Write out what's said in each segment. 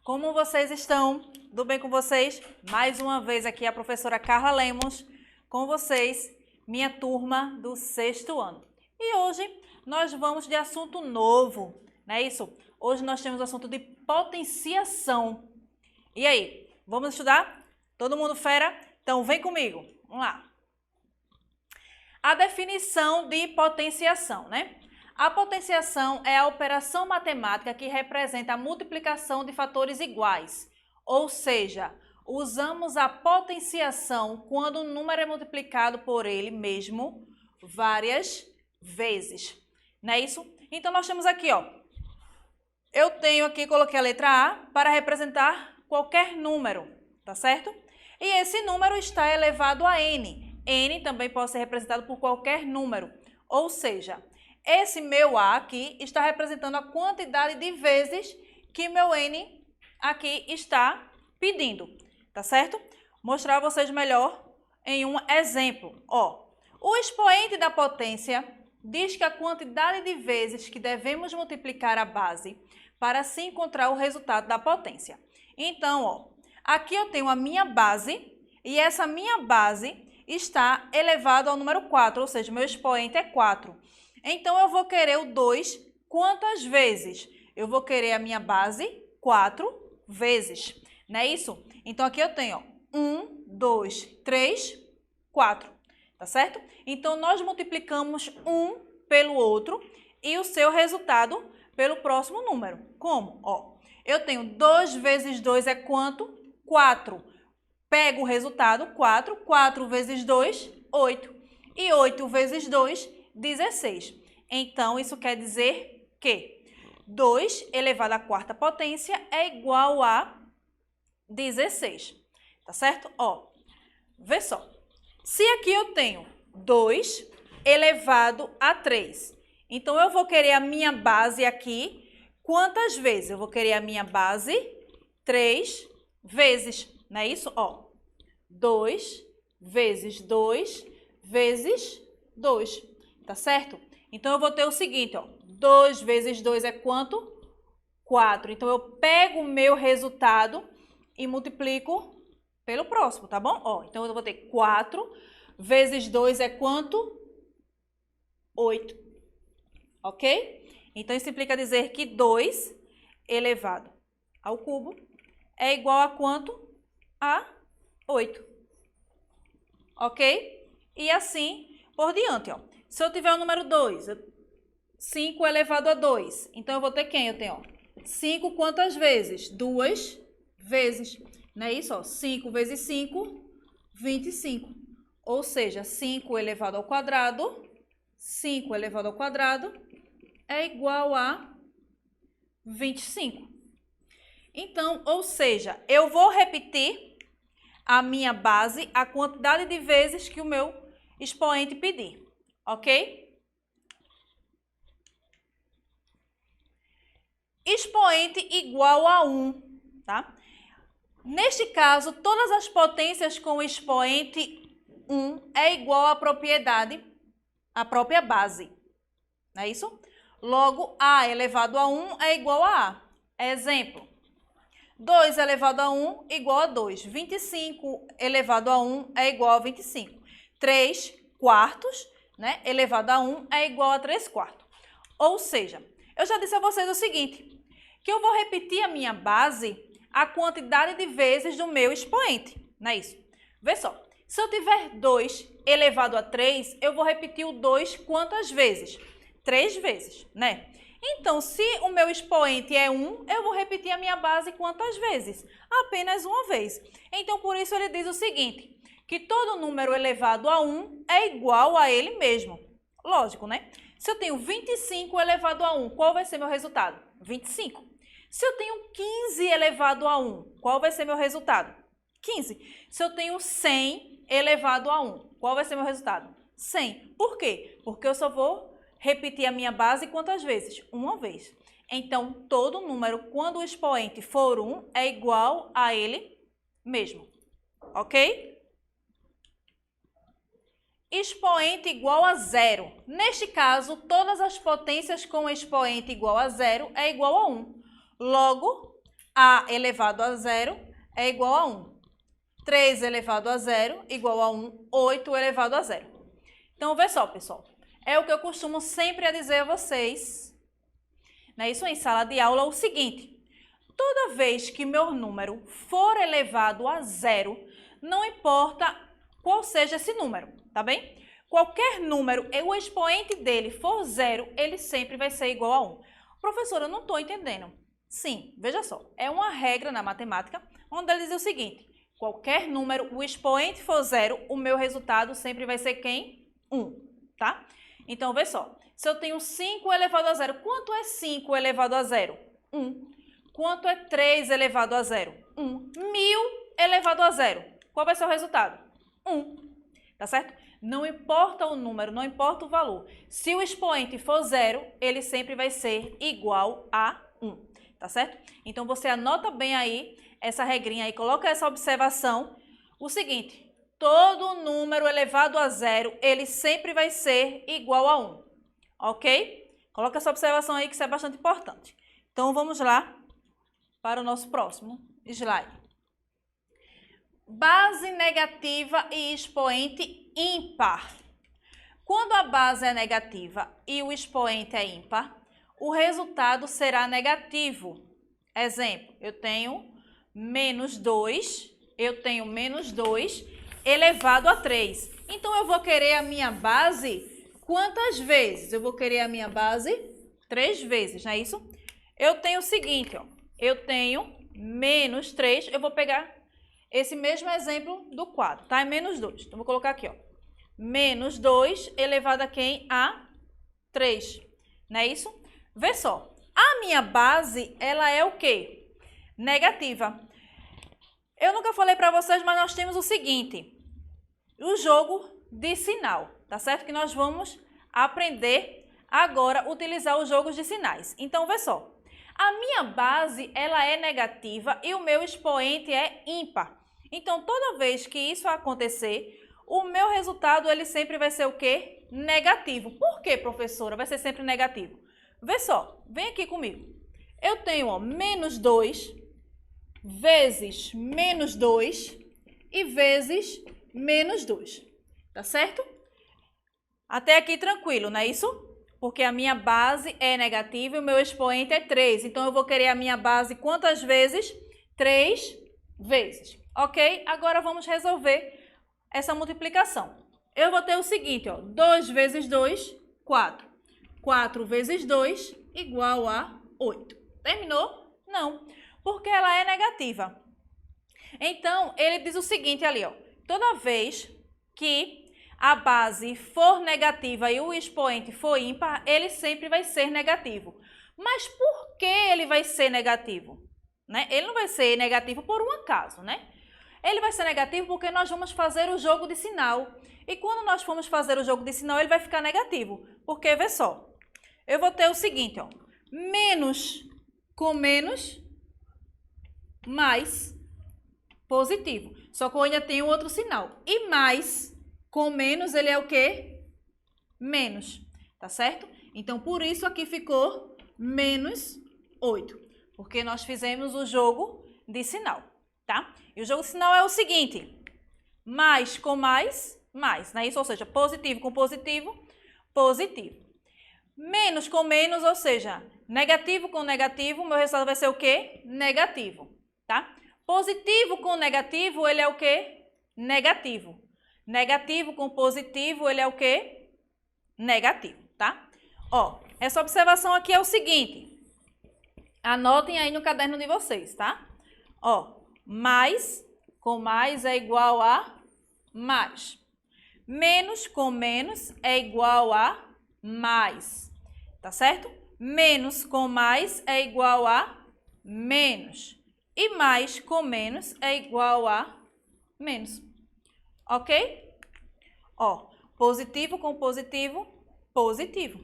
Como vocês estão? Tudo bem com vocês? Mais uma vez aqui a professora Carla Lemos com vocês, minha turma do 6º ano. E hoje nós vamos de assunto novo, não é isso? Hoje nós temos o assunto de potenciação. E aí, vamos estudar? Todo mundo fera? Então vem comigo, vamos lá. A definição de potenciação, né? A potenciação é a operação matemática que representa a multiplicação de fatores iguais, ou seja, usamos a potenciação quando o número é multiplicado por ele mesmo várias vezes, não é isso? Então, nós temos aqui, ó, eu tenho aqui, coloquei a letra A para representar qualquer número, tá certo? E esse número está elevado a N. N também pode ser representado por qualquer número, ou seja, esse meu A aqui está representando a quantidade de vezes que meu N aqui está pedindo, tá certo? Mostrar a vocês melhor em um exemplo. Ó, o expoente da potência diz que a quantidade de vezes que devemos multiplicar a base para se encontrar o resultado da potência. Então, ó, aqui eu tenho a minha base e essa minha base está elevado ao número 4, ou seja, meu expoente é 4. Então, eu vou querer o 2 quantas vezes? Eu vou querer a minha base 4 vezes, não é isso? Então, aqui eu tenho, ó, 1, 2, 3, 4, tá certo? Então, nós multiplicamos um pelo outro e o seu resultado pelo próximo número. Como? Ó, eu tenho 2 vezes 2 é quanto? 4. Pego o resultado, 4. 4 vezes 2, 8. E 8 vezes 2, 16. Então, isso quer dizer que 2 elevado à quarta potência é igual a 16. Tá certo? Ó, vê só. Se aqui eu tenho 2 elevado a 3, então eu vou querer a minha base aqui. Quantas vezes? Eu vou querer a minha base 3 vezes, não é isso? Ó, 2 vezes 2 vezes 2, tá certo? Então, eu vou ter o seguinte, ó, 2 vezes 2 é quanto? 4. Então, eu pego o meu resultado e multiplico pelo próximo, tá bom? Ó, então, eu vou ter 4 vezes 2 é quanto? 8, ok? Então, isso implica dizer que 2 elevado ao cubo é igual a quanto? A 8, ok? E assim por diante, ó. Se eu tiver o número 2, 5 elevado a 2, então eu vou ter quem? Eu tenho, ó, 5 quantas vezes? 2 vezes, não é isso? Ó, 5 vezes 5, 25. Ou seja, 5 elevado ao quadrado, 5 elevado ao quadrado é igual a 25. Então, ou seja, eu vou repetir a minha base, a quantidade de vezes que o meu expoente pedir, ok? Expoente igual a 1, tá? Neste caso, todas as potências com expoente 1 é igual à propriedade, à própria base, não é isso? Logo, A elevado a 1 é igual a A. Exemplo, 2 elevado a 1 igual a 2. 25 elevado a 1 é igual a 25. 3 quartos, né, elevado a 1 é igual a 3 quartos. Ou seja, eu já disse a vocês o seguinte, que eu vou repetir a minha base a quantidade de vezes do meu expoente, não é isso? Vê só, se eu tiver 2 elevado a 3, eu vou repetir o 2 quantas vezes? 3 vezes, né? Então, se o meu expoente é 1, eu vou repetir a minha base quantas vezes? Apenas uma vez. Então, por isso ele diz o seguinte, que todo número elevado a 1 é igual a ele mesmo. Lógico, né? Se eu tenho 25 elevado a 1, qual vai ser meu resultado? 25. Se eu tenho 15 elevado a 1, qual vai ser meu resultado? 15. Se eu tenho 100 elevado a 1, qual vai ser meu resultado? 100. Por quê? Porque eu só vou repetir a minha base quantas vezes? Uma vez. Então, todo número, quando o expoente for 1, é igual a ele mesmo. Ok? Expoente igual a 0. Neste caso, todas as potências com expoente igual a 0 é igual a 1. Logo, A elevado a 0 é igual a 1. 3 elevado a 0 igual a 1. 8 elevado a 0. Então, vê só, pessoal. É o que eu costumo sempre a dizer a vocês, né? Isso em sala de aula, o seguinte. Toda vez que meu número for elevado a 0, não importa qual seja esse número, tá bem? Qualquer número, o expoente dele for 0, ele sempre vai ser igual a 1. Professora, eu não estou entendendo. Sim, veja só. É uma regra na matemática, onde ela diz o seguinte. Qualquer número, o expoente for 0, o meu resultado sempre vai ser quem? 1, tá? Então, vê só. Se eu tenho 5 elevado a 0, quanto é 5 elevado a 0? 1. Quanto é 3 elevado a 0? 1. 1000 elevado a 0. Qual vai ser o resultado? 1. Tá certo? Não importa o número, não importa o valor. Se o expoente for 0, ele sempre vai ser igual a 1. Tá certo? Então, você anota bem aí essa regrinha aí, coloca essa observação. O seguinte, todo número elevado a 0, ele sempre vai ser igual a 1. Ok? Coloca essa observação aí que isso é bastante importante. Então, vamos lá para o nosso próximo slide. Base negativa e expoente ímpar. Quando a base é negativa e o expoente é ímpar, o resultado será negativo. Exemplo, eu tenho menos 2 elevado a 3. Então, eu vou querer a minha base quantas vezes? Eu vou querer a minha base 3 vezes, não é isso? Eu tenho o seguinte, ó. Eu tenho menos 3, eu vou pegar esse mesmo exemplo do quadro, tá? É menos 2. Então, vou colocar aqui, ó. Menos 2 elevado a quem? A 3. Não é isso? Vê só. A minha base, ela é o quê? Negativa. Eu nunca falei para vocês, mas nós temos o seguinte. O jogo de sinal, tá certo? Que nós vamos aprender agora a utilizar os jogos de sinais. Então, vê só. A minha base, ela é negativa e o meu expoente é ímpar. Então, toda vez que isso acontecer, o meu resultado, ele sempre vai ser o quê? Negativo. Por quê, professora? Vai ser sempre negativo. Vê só, vem aqui comigo. Eu tenho, ó, menos 2 vezes menos 2 e vezes menos 2. Tá certo? Até aqui tranquilo, não é isso? Porque a minha base é negativa e o meu expoente é 3. Então, eu vou querer a minha base quantas vezes? 3 vezes. Ok? Agora, vamos resolver essa multiplicação. Eu vou ter o seguinte, ó. 2 vezes 2, 4. 4 vezes 2 igual a 8. Terminou? Não. Porque ela é negativa. Então, ele diz o seguinte ali, ó. Toda vez que a base for negativa e o expoente for ímpar, ele sempre vai ser negativo. Mas por que ele vai ser negativo? Né? Ele não vai ser negativo por um acaso, né? Ele vai ser negativo porque nós vamos fazer o jogo de sinal. E quando nós formos fazer o jogo de sinal, ele vai ficar negativo. Porque, vê só, eu vou ter o seguinte, ó. Menos com menos, mais positivo. Só que eu ainda tenho outro sinal. E mais com menos, ele é o quê? Menos, tá certo? Então, por isso aqui ficou menos 8, porque nós fizemos o jogo de sinal, tá? E o jogo de sinal é o seguinte, mais com mais, mais, não é isso? Ou seja, positivo com positivo, positivo. Menos com menos, ou seja, negativo com negativo, meu resultado vai ser o quê? Negativo, tá? Positivo com negativo, ele é o quê? Negativo. Negativo com positivo, ele é o quê? Negativo, tá? Ó, essa observação aqui é o seguinte. Anotem aí no caderno de vocês, tá? Ó, mais com mais é igual a mais. Menos com menos é igual a mais, tá certo? Menos com mais é igual a menos. E mais com menos é igual a menos. Ok? Ó, positivo com positivo, positivo.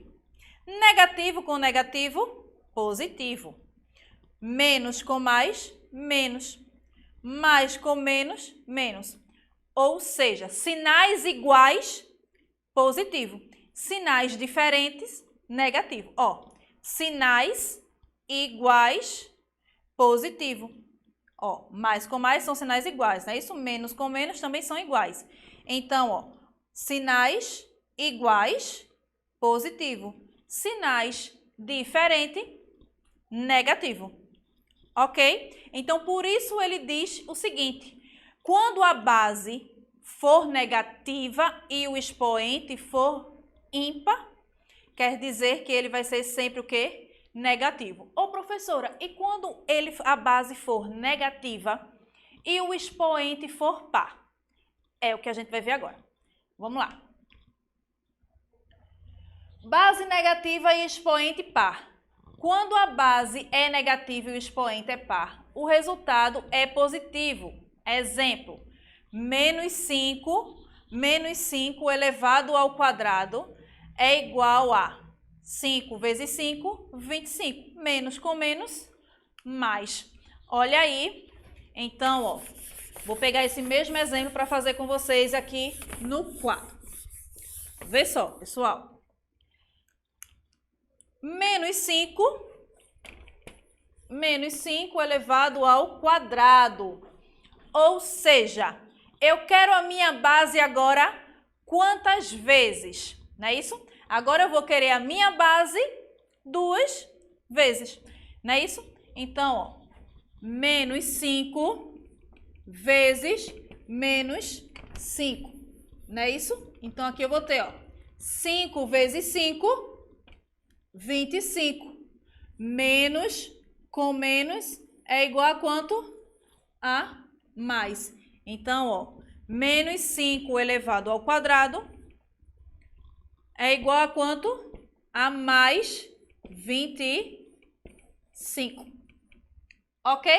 Negativo com negativo, positivo. Menos com mais, menos. Mais com menos, menos. Ou seja, sinais iguais, positivo. Sinais diferentes, negativo. Ó, sinais iguais, positivo. Ó, mais com mais são sinais iguais, né? Isso, menos com menos também são iguais. Então, ó, sinais iguais, positivo. Sinais diferentes, negativo. Ok? Então, por isso ele diz o seguinte: quando a base for negativa e o expoente for ímpar, quer dizer que ele vai ser sempre o quê? Negativo. Ô, professora, e quando a base for negativa e o expoente for par? É o que a gente vai ver agora. Vamos lá. Base negativa e expoente par. Quando a base é negativa e o expoente é par, o resultado é positivo. Exemplo, menos 5 elevado ao quadrado é igual a 5 vezes 5, 25. Menos com menos, mais. Olha aí. Então, ó, vou pegar esse mesmo exemplo para fazer com vocês aqui no quadro. Vê só, pessoal. Menos 5 elevado ao quadrado. Ou seja, eu quero a minha base agora quantas vezes? Não é isso? Agora eu vou querer a minha base 2 vezes. Não é isso? Então, ó, menos 5 vezes menos 5. Não é isso? Então, aqui eu vou ter, ó, 5 vezes 5, 25. Menos com menos é igual a quanto? A mais. Então, ó, menos 5 elevado ao quadrado é igual a quanto? A mais 25. Ok?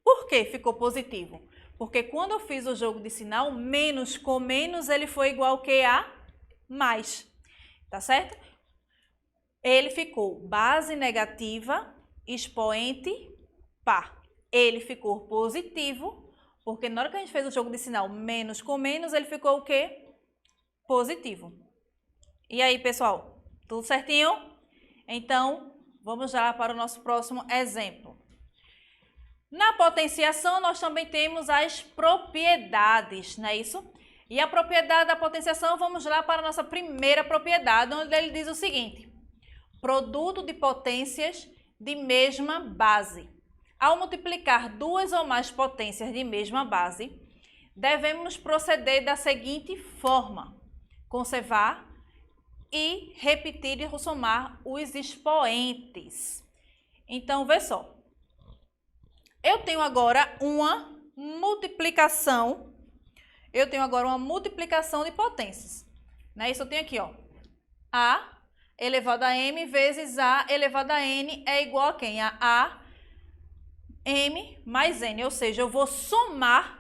Por que ficou positivo? Porque quando eu fiz o jogo de sinal, menos com menos, ele foi igual que a mais. Tá certo? Ele ficou base negativa, expoente par. Ele ficou positivo, porque na hora que a gente fez o jogo de sinal menos com menos, ele ficou o quê? Positivo. E aí, pessoal? Tudo certinho? Então, vamos já para o nosso próximo exemplo. Na potenciação, nós também temos as propriedades, não é isso? E a propriedade da potenciação, vamos lá para a nossa primeira propriedade, onde ele diz o seguinte: produto de potências de mesma base. Ao multiplicar duas ou mais potências de mesma base, devemos proceder da seguinte forma: conservar e repetir e somar os expoentes. Então, vê só. Eu tenho agora uma multiplicação. De potências. Né? Isso eu tenho aqui, ó. A elevado a m vezes A elevado a n é igual a quem? A m mais n. Ou seja,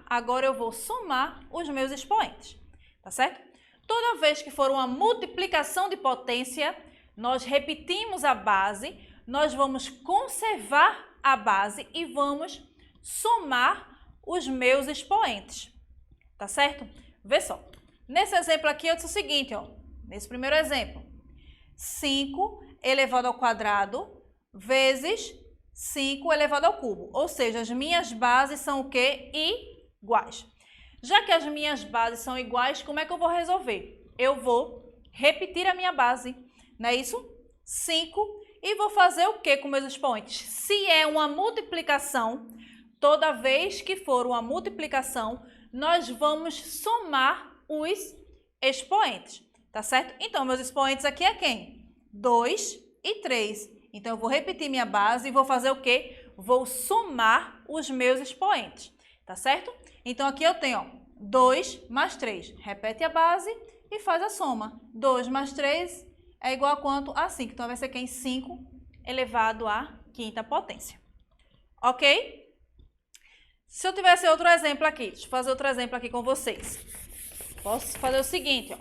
agora eu vou somar os meus expoentes. Tá certo? Toda vez que for uma multiplicação de potência, nós repetimos a base, nós vamos conservar a base e vamos somar os meus expoentes. Tá certo? Vê só. Nesse exemplo aqui, eu disse o seguinte, ó. Nesse primeiro exemplo. 5 elevado ao quadrado vezes 5 elevado ao cubo. Ou seja, as minhas bases são o quê? Iguais. Já que as minhas bases são iguais, como é que eu vou resolver? Eu vou repetir a minha base, não é isso? 5 e vou fazer o que com meus expoentes? Se é uma multiplicação, toda vez que for uma multiplicação, nós vamos somar os expoentes, tá certo? Então, meus expoentes aqui é quem? 2 e 3. Então, eu vou repetir minha base e vou fazer o quê? Vou somar os meus expoentes, tá certo? Então, aqui eu tenho, ó, 2 mais 3. Repete a base e faz a soma. 2 mais 3 é igual a quanto? A 5. Então, vai ser quem? 5 elevado à quinta potência. Ok? Se eu tivesse outro exemplo aqui, deixa eu fazer outro exemplo aqui com vocês. Posso fazer o seguinte, ó.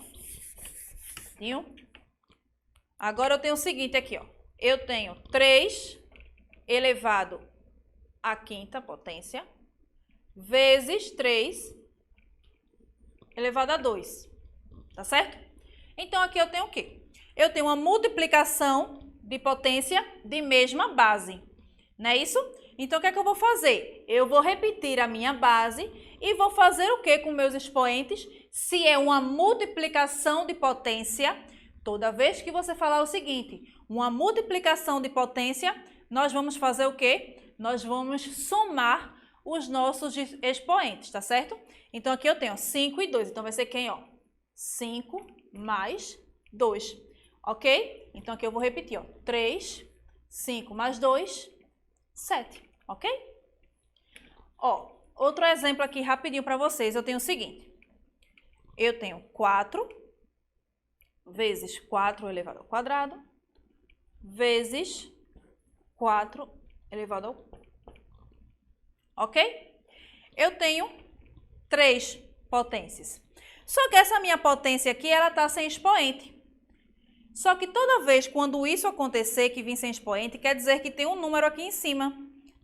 Agora eu tenho o seguinte aqui, ó. Eu tenho 3 elevado à quinta potência vezes 3 elevado a 2. Tá certo? Então, aqui eu tenho o quê? Eu tenho uma multiplicação de potência de mesma base. Não é isso? Então, o que é que eu vou fazer? Eu vou repetir a minha base e vou fazer o que com meus expoentes? Se é uma multiplicação de potência, toda vez que você falar o seguinte, uma multiplicação de potência, nós vamos fazer o quê? Nós vamos somar os nossos expoentes, tá certo? Então, aqui eu tenho 5 e 2. Então, vai ser quem, ó? 5 mais 2, ok? Então, aqui eu vou repetir, ó. 3, 5 mais 2, 7, ok? Ó, outro exemplo aqui rapidinho para vocês. Eu tenho o seguinte. Eu tenho 4 vezes 4 elevado ao quadrado vezes 4 elevado ao quadrado. Ok? Eu tenho 3 potências. Só que essa minha potência aqui, ela está sem expoente. Só que toda vez quando isso acontecer, que vir sem expoente, quer dizer que tem um número aqui em cima,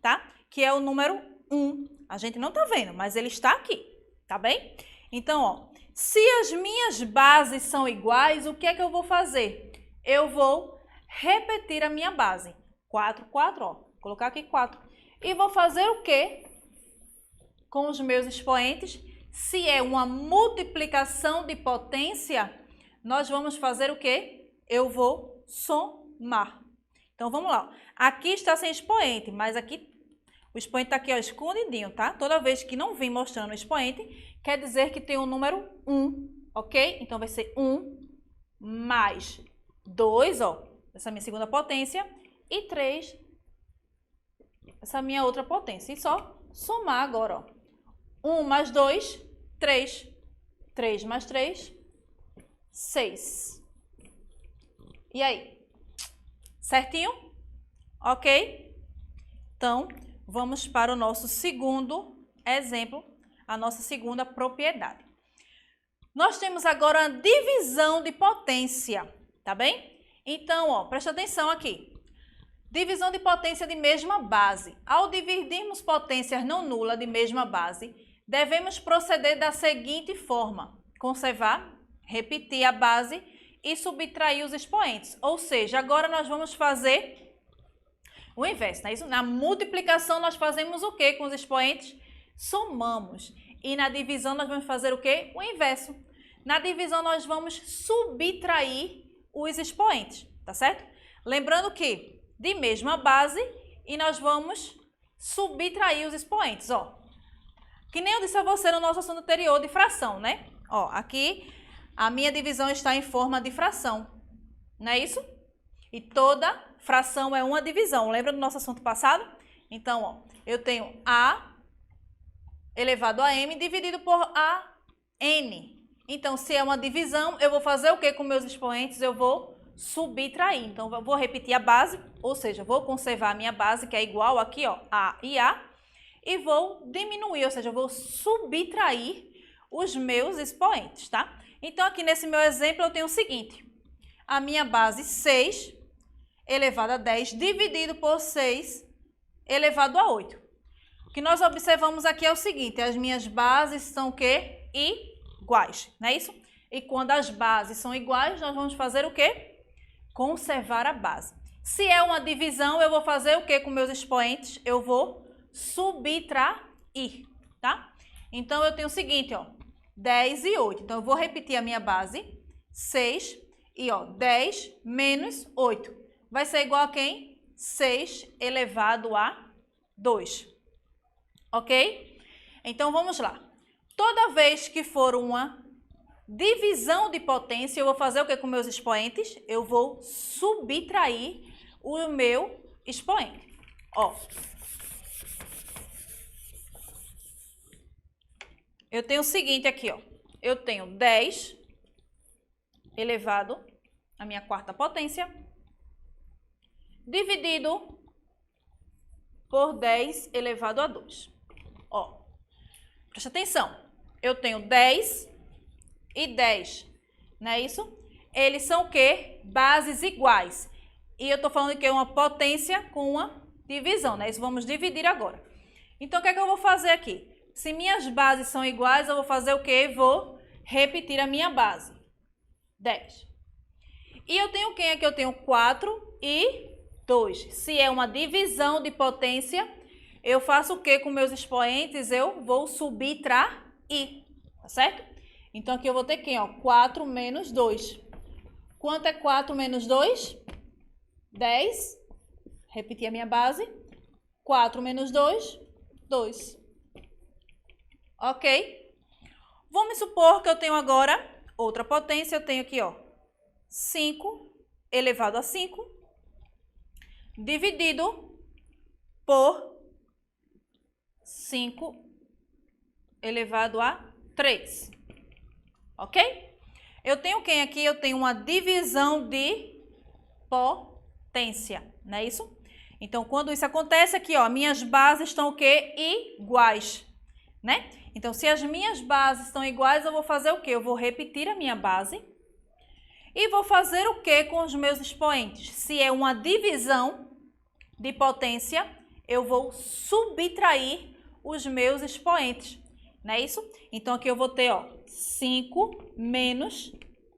tá? Que é o número 1. A gente não tá vendo, mas ele está aqui, tá bem? Então, ó, se as minhas bases são iguais, o que é que eu vou fazer? Eu vou repetir a minha base. 4, 4, ó. Vou colocar aqui 4. E vou fazer o quê com os meus expoentes? Se é uma multiplicação de potência, nós vamos fazer o quê? Eu vou somar. Então, vamos lá. Aqui está sem expoente, mas aqui o expoente está aqui, ó, escondidinho, tá? Toda vez que não vim mostrando o expoente, quer dizer que tem o número 1, ok? Então, vai ser 1 mais 2, ó, essa minha segunda potência, e 3, essa minha outra potência. E só somar agora, ó. 1 mais 2, 3. 3 mais 3, 6. E aí? Certinho? Ok? Então, vamos para o nosso segundo exemplo, a nossa segunda propriedade. Nós temos agora a divisão de potência, tá bem? Então, ó, presta atenção aqui. Divisão de potência de mesma base. Ao dividirmos potências não nulas de mesma base, devemos proceder da seguinte forma: conservar, repetir a base e subtrair os expoentes. Ou seja, agora nós vamos fazer o inverso, não é isso? Na multiplicação nós fazemos o quê com os expoentes? Somamos. E na divisão nós vamos fazer o quê? O inverso. Na divisão nós vamos subtrair os expoentes, tá certo? Lembrando que de mesma base e nós vamos subtrair os expoentes, ó. Que nem eu disse a você no nosso assunto anterior de fração, né? Ó, aqui a minha divisão está em forma de fração, não é isso? E toda fração é uma divisão. Lembra do nosso assunto passado? Então, ó, eu tenho A elevado a M dividido por A N. Então, se é uma divisão, eu vou fazer o que com meus expoentes? Eu vou subtrair. Então, eu vou repetir a base, ou seja, vou conservar a minha base, que é igual aqui, ó, A e A, e vou diminuir, ou seja, eu vou subtrair os meus expoentes, tá? Então, aqui nesse meu exemplo, eu tenho o seguinte: a minha base 6 elevado a 10 dividido por 6 elevado a 8. O que nós observamos aqui é o seguinte: as minhas bases são o quê? Iguais, não é isso? E quando as bases são iguais, nós vamos fazer o quê? Conservar a base. Se é uma divisão, eu vou fazer o quê com meus expoentes? Eu vou subtrair, tá? Então, eu tenho o seguinte, ó, 10 e 8. Então, eu vou repetir a minha base, 6 e, ó, 10 menos 8. Vai ser igual a quem? 6 elevado a 2. Ok? Então, vamos lá. Toda vez que for uma divisão de potência, eu vou fazer o que com meus expoentes? Eu vou subtrair o meu expoente. Ó. Eu tenho o seguinte aqui, ó. Eu tenho 10 elevado à minha quarta potência, dividido por 10 elevado a 2. Ó, presta atenção. Eu tenho 10 e 10, não é isso? Eles são o quê? Bases iguais. E eu estou falando que é uma potência com uma divisão, né? Isso vamos dividir agora. Então, o que é que eu vou fazer aqui? Se minhas bases são iguais, eu vou fazer o quê? Vou repetir a minha base. 10. E eu tenho quem aqui? Eu tenho 4 e 2. Se é uma divisão de potência, eu faço o que com meus expoentes? Eu vou subtrair, tá certo? Então, aqui eu vou ter quem, ó? 4 menos 2. Quanto é 4 menos 2? 10. Repetir a minha base. 4 menos 2, 2. Ok? Vamos supor que eu tenho agora outra potência. Eu tenho aqui, ó, 5 elevado a 5, dividido por 5 elevado a 3. Ok? Eu tenho quem aqui? Eu tenho uma divisão de potência, não é isso? Então, quando isso acontece aqui, ó, minhas bases estão o quê? Iguais, né? Então, se as minhas bases estão iguais, eu vou fazer o quê? Eu vou repetir a minha base e vou fazer o quê com os meus expoentes? Se é uma divisão de potência, eu vou subtrair os meus expoentes, não é isso? Então, aqui eu vou ter, ó, 5 menos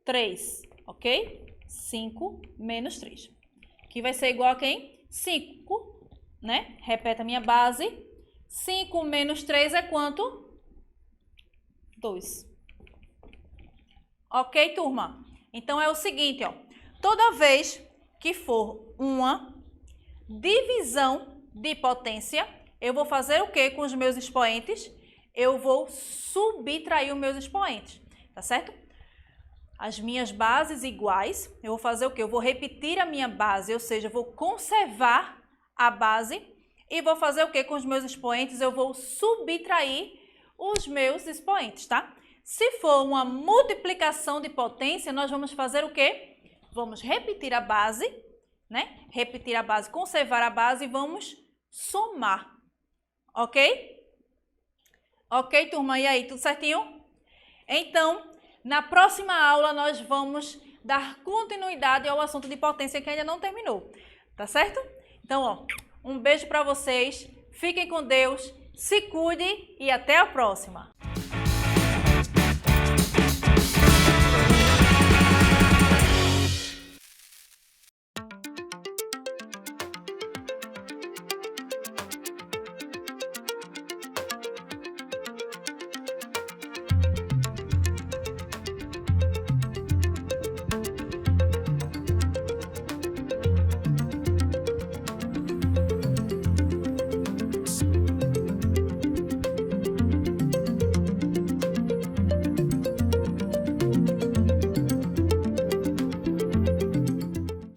3, ok? 5 menos 3. Que vai ser igual a quem? 5, né? Repete a minha base. 5 menos 3 é quanto? 2. Ok, turma? Então, é o seguinte, ó. Toda vez que for uma divisão de potência, eu vou fazer o que com os meus expoentes? Eu vou subtrair os meus expoentes, tá certo? As minhas bases iguais, eu vou fazer o quê? Eu vou repetir a minha base, ou seja, eu vou conservar a base e vou fazer o quê com os meus expoentes? Eu vou subtrair os meus expoentes, tá? Se for uma multiplicação de potência, nós vamos fazer o quê? Vamos repetir a base, né? Repetir a base, conservar a base e vamos somar, ok? Ok, turma? E aí, tudo certinho? Então, na próxima aula, nós vamos dar continuidade ao assunto de potência que ainda não terminou, tá certo? Então, ó, um beijo para vocês, fiquem com Deus, se cuidem e até a próxima!